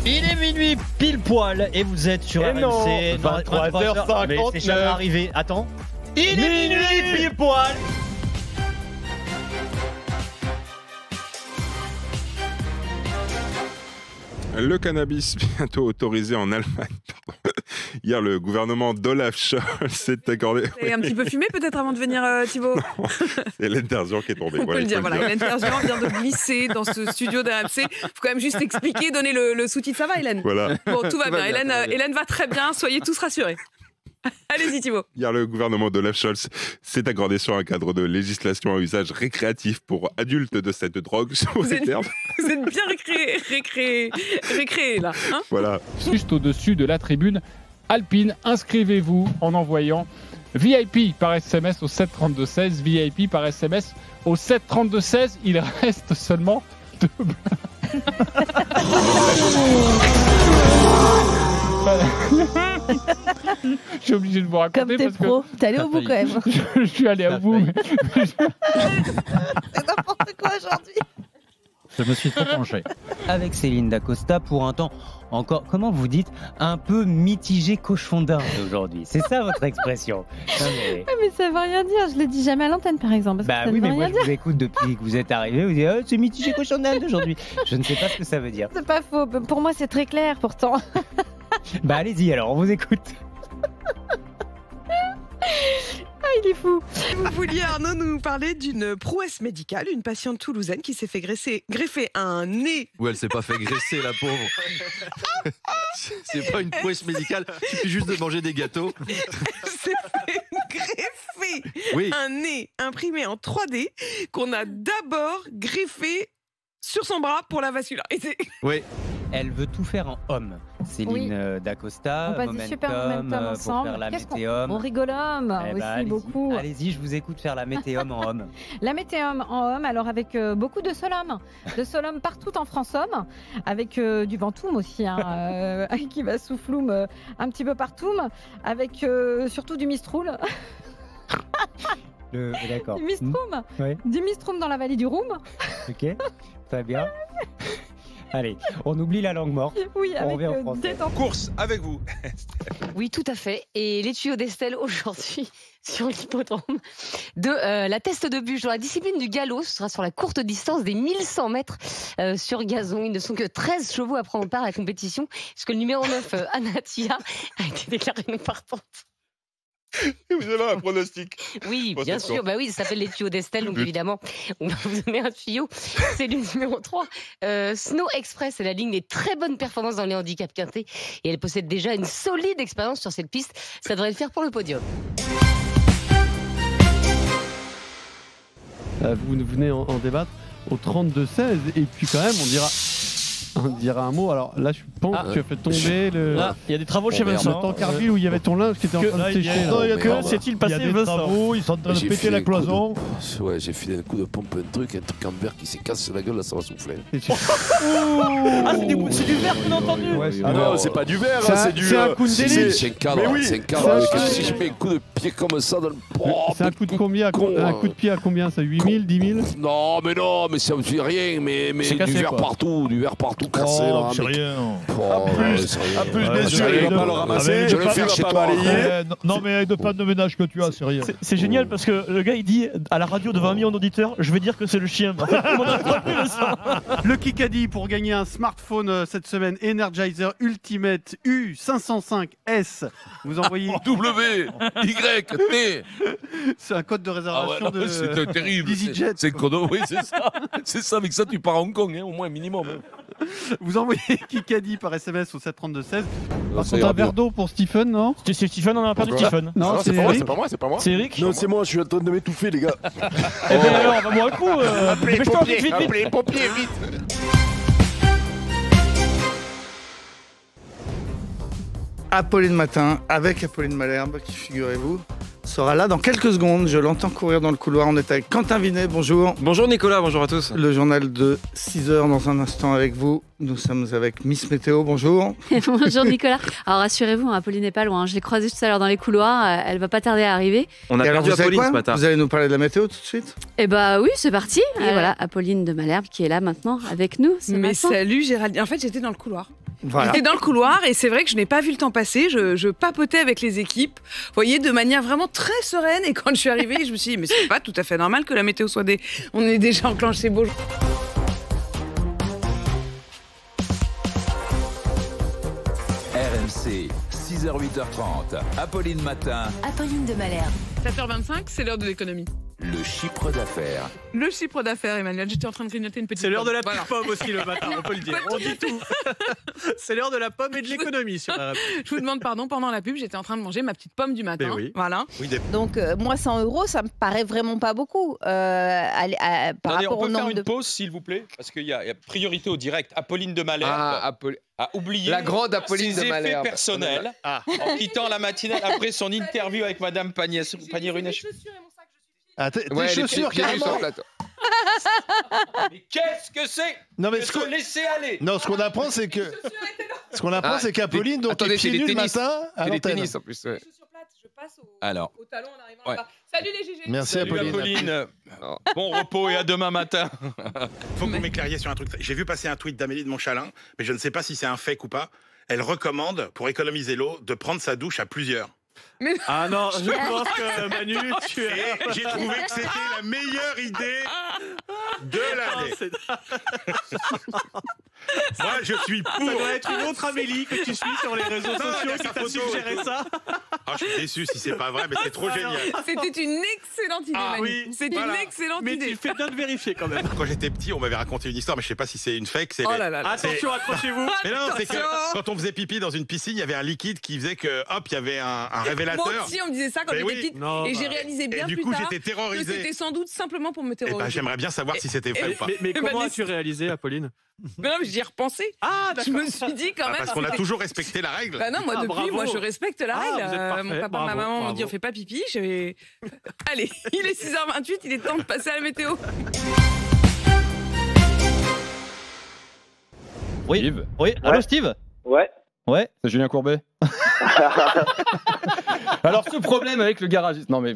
Il est minuit pile poil et vous êtes sur RMC. 23h59. Mais c'est jamais arrivé. Attends. Il est minuit pile poil. Le cannabis bientôt autorisé en Allemagne. Hier, le gouvernement d'Olaf Scholz s'est accordé... Et un petit peu fumé peut-être avant de venir, Thibaut. C'est Hélène Terzian qui est tombée. On peut le dire, voilà. Hélène Terzian vient de glisser dans ce studio d'RMC. Il faut quand même juste expliquer, donner le sous-titre. Ça va, Hélène? Voilà. Bon, tout va bien. Hélène va très bien. Soyez tous rassurés. Allez-y, Thibaut. Hier, le gouvernement d'Olaf Scholz s'est accordé sur un cadre de législation à usage récréatif pour adultes de cette drogue. Vous êtes bien récréé là. Hein, voilà. Juste au-dessus de la tribune Alpine, inscrivez-vous en envoyant VIP par SMS au 732-16, VIP par SMS au 732-16. Il reste seulement 2 Je suis obligé de vous raconter. Comme t'es parce pro, que t'es allé au bout quand même. je suis allé au bout. C'est n'importe quoi aujourd'hui. Je me suis trop penché. Avec Céline Dacosta pour un temps encore, comment vous dites, un peu mitigé cochon d'Inde aujourd'hui. C'est ça votre expression? Mais ça veut rien dire, je le dis jamais à l'antenne par exemple. Bah oui, mais moi je vous écoute depuis que vous êtes arrivé, vous dites oh, c'est mitigé cochon d'Inde aujourd'hui. Je ne sais pas ce que ça veut dire. C'est pas faux, pour moi c'est très clair pourtant. Bah allez-y alors, on vous écoute. Ah, il est fou. Vous vouliez, Arnaud, nous parler d'une prouesse médicale, une patiente toulousaine qui s'est fait greffer un nez. Ou elle s'est pas fait graisser, la pauvre. C'est pas une prouesse médicale, il suffit juste de manger des gâteaux. S'est fait greffer un nez imprimé en 3D qu'on a d'abord greffé sur son bras pour la vascularité. Oui. Elle veut tout faire en homme. Céline Dacosta, On passe du super momentum ensemble. pour faire la météum. On rigole homme aussi beaucoup. Allez-y, je vous écoute faire la météum en homme. La météum en homme, alors avec beaucoup de solum. De solum partout en France homme, avec du ventoum aussi, hein, qui va souffloum un petit peu partout, avec surtout du mistroul. D'accord. Du mistroum. Oui. Du mistroum dans la vallée du Roum. Ok, très bien. Allez, on oublie la langue morte. Oui, on avec revient en français. Course avec vous. Oui, tout à fait. Et les tuyaux d'Estelle aujourd'hui sur l'hippodrome de la teste de bûche dans la discipline du galop. Ce sera sur la courte distance des 1100 mètres sur gazon. Ils ne sont que 13 chevaux à prendre part à la compétition puisque le numéro 9, Anatia, a été déclarée non partante. Vous avez un pronostic? Oui, bien sûr. Bah oui, ça s'appelle les tuyaux d'Estelle, donc évidemment, on va vous donner un tuyau. C'est le numéro 3. Snow Express, c'est la ligne des très bonnes performances dans les handicaps quintés. Et elle possède déjà une solide expérience sur cette piste. Ça devrait le faire pour le podium. Vous venez en débattre au 32-16 et puis quand même on dira un mot. Alors là, je pense que tu as fait tomber le. Il y a des travaux chez Vincent. Dans Carville où il y avait ton linge qui était en train de sécher. Que s'est-il passé, Il y a des Vincent? travaux, ils sont en train de péter la cloison. Ouais, j'ai filé un coup de pompe, un truc en verre qui s'est cassé la gueule, là ça va souffler. Ah, c'est du verre qu'on a entendu. Ah non, c'est pas du verre, c'est du. C'est un coup de délice. C'est un cadre, c'est un cadre. Si je mets un coup de pied comme ça dans le. C'est un coup de combien? Un coup de pied à combien? Ça 8 000, 10 000? Non, mais ça me fait rien, mais du verre partout cassé là. C'est rien. À plus, bien sûr, il va pas le ramasser. Je vais le faire chez toi. Non, mais avec de panne de ménage que tu as, c'est rien. C'est génial parce que le gars il dit à la radio de 20 millions d'auditeurs, je vais dire que c'est le chien. En fait, on a compris le sang. Le Kikadi pour gagner un smartphone cette semaine, Energizer Ultimate U505S. Vous envoyez W, Y, T. C'est un code de réservation de. C'est terrible. EasyJet. C'est code, oui, c'est ça. C'est ça, avec ça tu pars à Hong Kong, au moins minimum. Vous envoyez Kikadi par SMS au 732-16. Par contre, un verre d'eau pour Stephen, non? C'est Stephen, on a perdu Stephen. Non, c'est pas moi, c'est pas moi. C'est Eric. Non, c'est moi, je suis en train de m'étouffer, les gars. Eh bien alors, on va boire un coup. Appelez les pompiers, vite. Apolline Matin avec Apolline Malherbe qui, figurez-vous, sera là dans quelques secondes. Je l'entends courir dans le couloir. On est avec Quentin Vinet, bonjour. Bonjour Nicolas, bonjour à tous. Le journal de 6h dans un instant avec vous. Nous sommes avec Miss Météo, bonjour. Bonjour Nicolas. Alors rassurez-vous, Apolline n'est pas loin. Je l'ai croisée tout à l'heure dans les couloirs. Elle va pas tarder à arriver. On a perdu Apolline ce matin. Vous allez nous parler de la météo tout de suite? Eh bah oui, c'est parti. Et voilà, Apolline de Malherbe qui est là maintenant avec nous ce Mais matin. salut Géraldine. En fait, j'étais dans le couloir. Voilà. J'étais dans le couloir et c'est vrai que je n'ai pas vu le temps passer. Je papotais avec les équipes, vous voyez, de manière vraiment très sereine. Et quand je suis arrivée, je me suis dit, mais c'est pas tout à fait normal que la météo soit On est déjà enclenché beau. RMC, 6h-8h30, Apolline Matin. Apolline de Malherbe. 7h25, c'est l'heure de l'économie. Le chiffre d'affaires. Le chiffre d'affaires, Emmanuel. J'étais en train de grignoter une petite C'est l'heure de la Voilà. pomme aussi le matin, on peut le dire. On dit tout. C'est l'heure de la pomme et de l'économie sur RMC. Je vous demande pardon, pendant la pub, j'étais en train de manger ma petite pomme du matin. Mais oui. Voilà. Oui, Donc, moi, 100 €, ça me paraît vraiment pas beaucoup. Par Attendez, rapport on au peut faire nombre une de. pause, s'il vous plaît, parce qu'il y a priorité au direct. Apolline de Malherbe a oublié La grande Apolline ses de Malherbe. effets personnels en quittant la matinale après son interview avec Madame Pannier-Runacher. Ah, tes Ouais, les chaussures, pieds nus sur carrément. le plateau. Mais qu'est-ce que c'est Non, mais de ce se qu'on- laisser aller? Non, ce qu'on apprend, c'est que. Ce qu'on apprend, Ah, c'est qu'Apolline, donc, attendez, est pieds c'est nus des le tennis. matin à C'est des l'antenne. tennis en plus. Ouais. Alors, Au talon en arrivant Ouais. là-bas. Salut les GG. Merci, salut Apolline. Bon repos et à demain matin. Faut que vous m'éclairiez sur un truc. J'ai vu passer un tweet d'Amélie de Montchalin, mais je ne sais pas si c'est un fake ou pas. Elle recommande, pour économiser l'eau, de prendre sa douche à plusieurs. Mais... Ah non, je pense que Manu, tu es. Et j'ai trouvé que c'était la meilleure idée de l'année. Moi, je suis pour. Ça doit être une autre Amélie que tu suis sur les réseaux Non, il y sociaux a qui sa t'a photo et suggéré tout. ça. Ah, je suis déçu si c'est pas vrai, mais c'est trop génial. C'était une excellente idée, Ah Manu. oui, C'est voilà. une excellente Mais idée. tu fais bien de vérifier quand même. Quand j'étais petit, on m'avait raconté une histoire, mais je sais pas si c'est une fake. Oh là là là. c'est- Attention, accrochez-vous. Mais non, c'est que Attention. quand on faisait pipi dans une piscine, il y avait un liquide qui faisait que, hop, il y avait un révélateur. Moi aussi, on me disait ça quand Mais j'étais oui. petite. Non, et bah. j'ai réalisé bien Et du plus coup, tard j'étais que terrorisé. c'était sans doute simplement pour me Eh terroriser. ben, j'aimerais bien savoir si c'était vrai ou pas. Mais Eh ben, comment mais- as-tu réalisé, Apolline? Mais non, mais j'y ai repensé. Ah, Je me suis dit quand même. Parce qu'on a c'était- toujours respecté la règle. Bah non, moi Ah, depuis, bravo. moi je respecte la Ah, règle. vous êtes parfait. Mon papa, Bravo, ma maman m'ont dit bravo. on fait pas pipi. Allez, il est 6h28, il est temps de passer à la météo. Oui, Steve. oui. Allô Steve? Ouais. Ouais. C'est Julien Courbet. Alors, ce problème avec le garagiste. Non, mais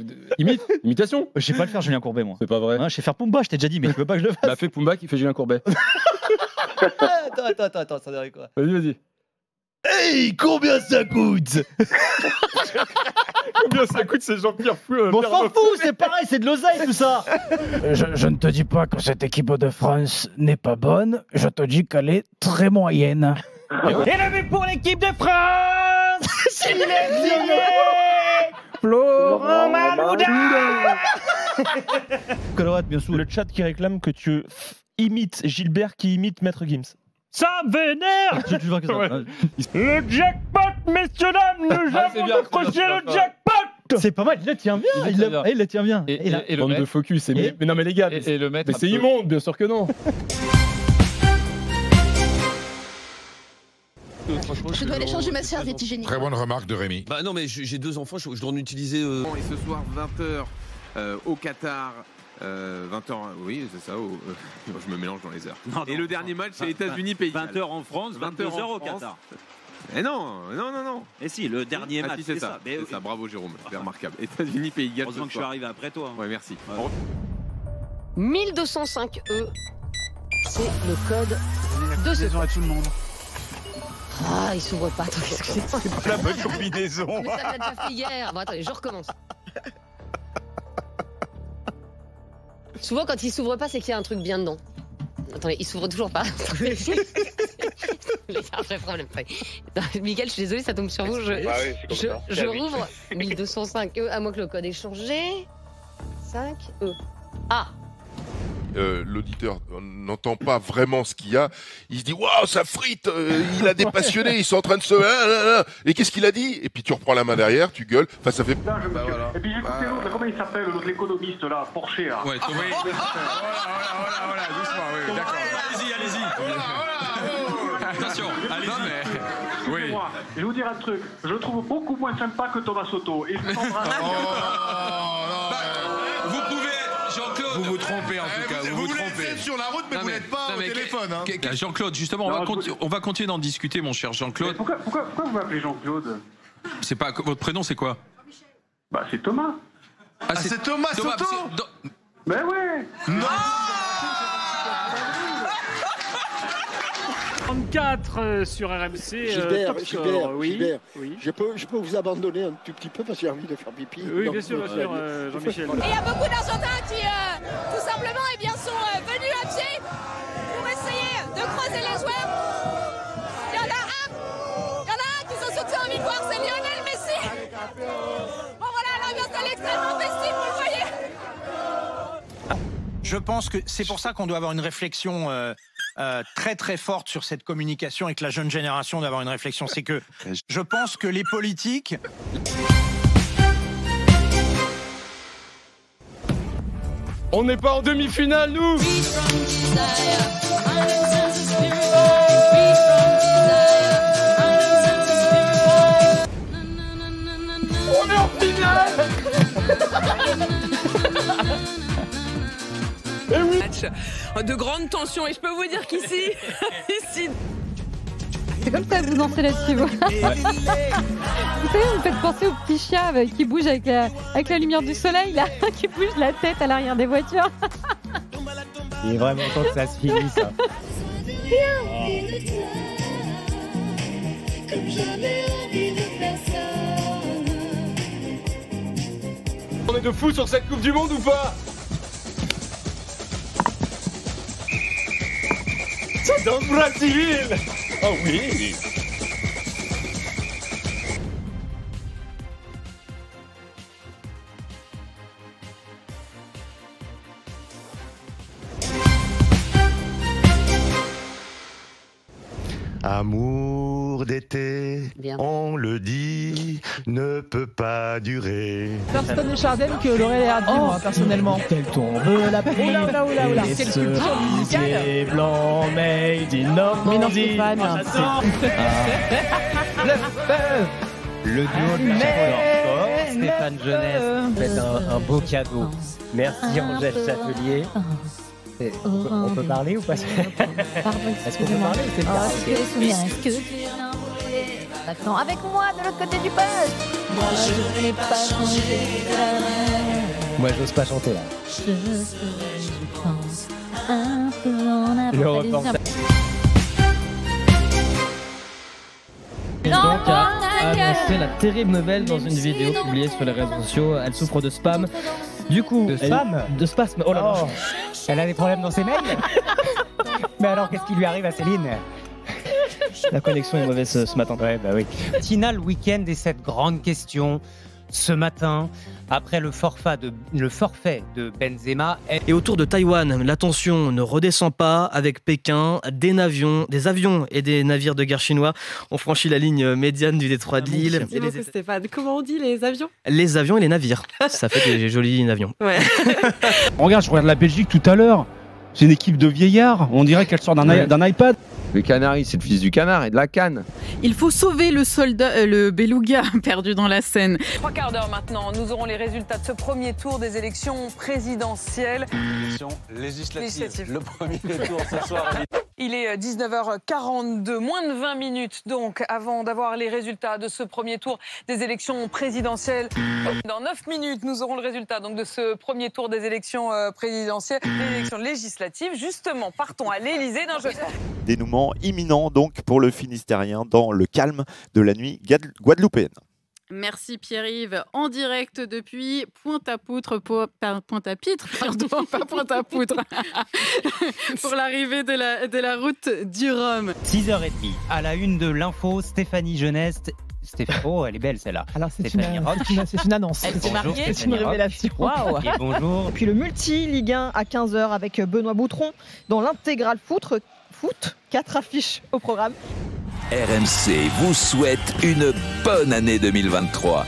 imitation. Je sais pas le faire, Julien Courbet, moi. C'est pas vrai. Hein, je sais faire Pumba, je t'ai déjà dit, mais tu veux pas que je le fasse. Bah, fais Pumba qui fait Julien Courbet. Attends, ça dirait quoi? Vas-y. Hey, combien ça coûte? Combien ça coûte, c'est Jean-Pierre Fou? Bon, s'en fout, c'est pareil, c'est de l'oseille tout ça. Je ne te dis pas que cette équipe de France n'est pas bonne, je te dis qu'elle est très moyenne. Et le but pour l'équipe de France, c'est signé Florent Malouda. Colorade, bien sûr. Le chat qui réclame que tu imites Gilbert qui imite Maître Gims. Ça me vénère. J'ai toujours que ça. Ouais. Le jackpot, messieurs dames, nous Ah, c'est avons bien, décroché c'est bien, le jackpot. C'est pas mal, il le tient bien. Il le tient bien. Il le tient bien. Et le Bande maître. de focus. Et- Mais non, mais les gars, Et le maître. mais c'est immonde, bien sûr que non. Je dois aller changer ma serviette hygiénique. Très bonne remarque de Rémi. Bah non, mais j'ai deux enfants, je dois en utiliser. Et ce soir, 20h au Qatar. 20h, oui, c'est ça. Je me mélange dans les heures. Non, Et le dernier match, c'est États-Unis-Pays. 20h en France, 22h au Qatar. Eh non. Et si, le dernier Ah, match, si, c'est ça. Mais C'est ça, bravo Jérôme, c'est remarquable. États-Unis-Pays Galles. heureusement que je suis arrivé après toi. Ouais, merci. 1205 E, c'est le code de ce. à tout le monde. Ah, il s'ouvre pas. Attends, excusez-moi. La bonne combinaison. Mais ça l'a déjà fait hier. Bon, attendez, je recommence. Souvent, quand il s'ouvre pas, c'est qu'il y a un truc bien dedans. Attendez, il s'ouvre toujours pas. Il y a un vrai problème. Miguel, je suis désolée, ça tombe sur vous. Je rouvre 1205 E, à moins que le code ait changé. 5 E. Ah, L'auditeur n'entend pas vraiment ce qu'il y a. Il se dit waouh, ça frite, il a des passionnés, ils sont en train de se. Et qu'est-ce qu'il a dit? Et puis tu reprends la main derrière, tu gueules. Enfin, ça fait. Voilà. Et puis j'ai écouté l'autre, comment il s'appelle, l'autre économiste là, Porcher là. Ouais, Thomas. Voilà, doucement, oui, d'accord. Allez-y. Attention, allez-y. Non, mais. Oui. Moi, je vais vous dire un truc, je le trouve beaucoup moins sympa que Thomas Soto. Et je t'embrasse. Vous pouvez, Jean-Claude. Vous vous trompez en tout cas. Vous trompez. sur la route, mais vous n'êtes pas au téléphone. Jean-Claude, justement, Non, on va continuer d'en discuter, mon cher Jean-Claude. Pourquoi vous m'appelez Jean-Claude? C'est pas votre prénom, c'est quoi? Bah c'est Thomas. Ah, c'est Thomas Soto. Mais ouais. Non. 4 sur RMC. Gilbert, Top Score. Gilbert, Oui. je peux vous abandonner un tout petit peu parce que j'ai envie de faire pipi. Oui, bien sûr, Jean-Michel. Et il y a beaucoup d'Argentins qui, tout simplement, sont venus à pied pour essayer de croiser les joueurs. Il y en a un qu'ils ont surtout envie de voir, c'est Lionel Messi. Bon voilà, l'ambiance elle est extrêmement festive, vous le voyez. Je pense que c'est pour ça qu'on doit avoir une réflexion très très forte sur cette communication et que la jeune génération doit avoir une réflexion. C'est que je pense que les politiques... On n'est pas en demi-finale, nous. On est en finale. Match de grande tension et je peux vous dire qu'ici, ici. C'est comme ça que vous dansez là-dessus, vous. Vous savez, vous me faites penser au petit chat qui bouge avec la lumière du soleil, là, qui bouge la tête à l'arrière des voitures. Il est vraiment temps que ça se finisse, ça. On est de fou sur cette Coupe du Monde ou pas? C'est dans le Brésil. Oh oui. Amour d'été, on le dit, ne peut pas durer. Thurston et Chardin que Laurel et Hardy, moi, personnellement. Elle tombe la pluie. Oula. Et ce lycée blanc made in Normandie. Mais non, Stéphane. Le duo de Stéphane Jeunesse. Faites un beau cadeau. Merci Angèle Châtelier. On peut parler ou pas? Est-ce qu'on peut parler ou c'est le cas? Est-ce que maintenant avec moi de l'autre côté du poste. Moi je n'ai pas changé de Moi j'ose pas chanter là. Je pense un peu en avant. Le reportage. Donc a annoncé la terrible nouvelle dans une vidéo publiée sur les réseaux sociaux. Elle souffre de spam. Du coup, de spasme. Oh là là. Elle a des problèmes dans ses mails. Mais alors, qu'est-ce qui lui arrive à Céline? La connexion est mauvaise ce matin. Ouais, bah oui. Tina, le week-end et cette grande question. Ce matin, après le forfait de Benzema. Et autour de Taïwan, la tension ne redescend pas avec Pékin. Des avions et des navires de guerre chinois ont franchi la ligne médiane du détroit de Lille. Merci beaucoup, Stéphane. Comment on dit les avions? Les avions et les navires. Ça fait des jolis avions. Ouais. Regarde, je regarde la Belgique tout à l'heure. C'est une équipe de vieillards. On dirait qu'elle sort d'un iPad. Le canari, c'est le fils du canard et de la canne. Il faut sauver le beluga perdu dans la Seine. 3 quarts d'heure maintenant, nous aurons les résultats de ce premier tour des élections présidentielles. Élections législatives. Le premier tour ce soir. Il est 19h42, moins de 20 minutes donc avant d'avoir les résultats de ce premier tour des élections présidentielles. Dans 9 minutes, nous aurons le résultat donc de ce premier tour des élections présidentielles, des élections législatives. Justement, partons à l'Élysée. Dénouement imminent donc pour le Finistérien dans le calme de la nuit guadeloupéenne. Merci Pierre-Yves, en direct depuis Pointe-à-Pitre, pas Pointe-à-Poutre, pour l'arrivée de la route du Rhum. 6h30, à la une de l'info, Stéphanie Jeunesse. Oh, elle est belle celle-là. Alors c'est une annonce. Elle s'est mariée, c'est une révélation. Waouh. Et bonjour. Et puis le multi Ligue 1 à 15h avec Benoît Boutron dans l'intégral foot, 4 affiches au programme. RMC vous souhaite une bonne année 2023.